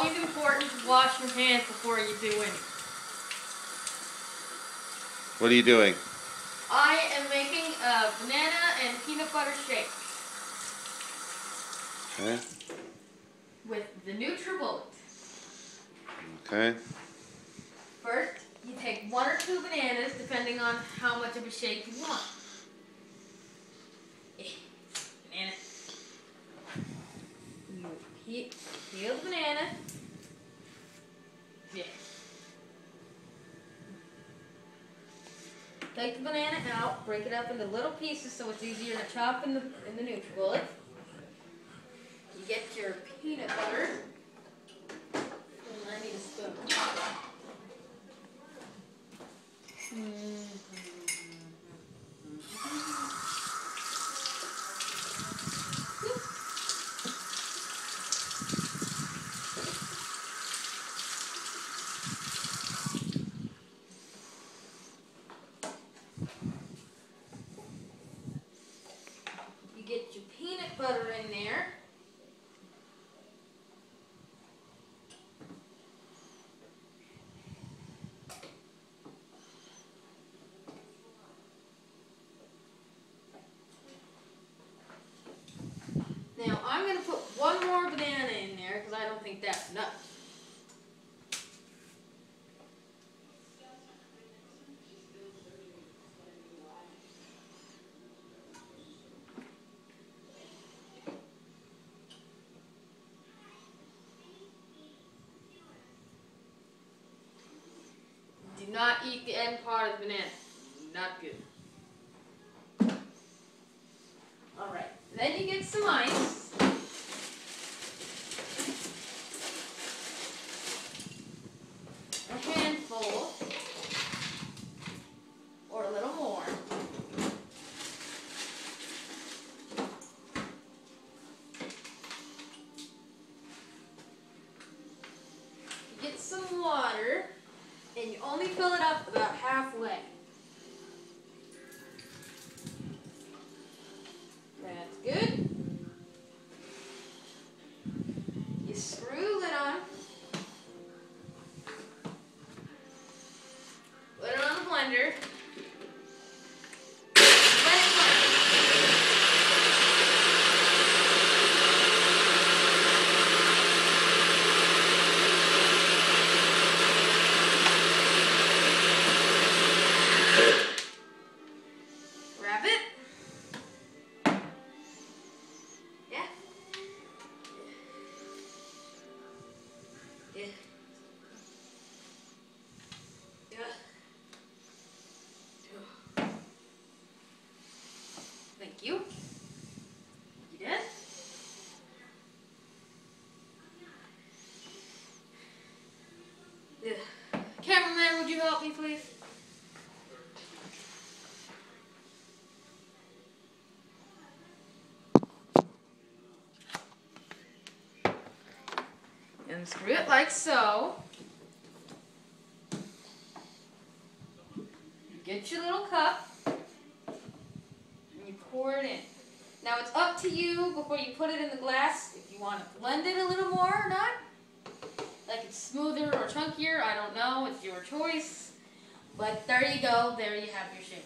always important to wash your hands before you do anything. What are you doing? I am making a banana and peanut butter shake. Okay. With the NutriBullet. Okay. First, you take 1 or 2 bananas, depending on how much of a shake you want. Banana. You peel the banana. Yeah. Take the banana out, break it up into little pieces so it's easier to chop in the NutriBullet. You get your peanut butter. And I need a spoon. You get your peanut butter in there. Now I'm going to put 1 more banana in there because I don't think that's enough. Do not eat the end part of the banana. Not good. Alright, then you get some ice. A handful. Or a little more. You get some water. And you only fill it up about halfway. That's good. You screw the lid on. Put it on the blender. Let it blend. Wrap it. Yeah. Yeah. Yeah. Thank you. You did? Yeah. Cameraman, would you help me, please? And screw it like so. Get your little cup. And you pour it in. Now it's up to you before you put it in the glass if you want to blend it a little more or not. Like it's smoother or chunkier, I don't know. It's your choice. But there you go. There you have your shake.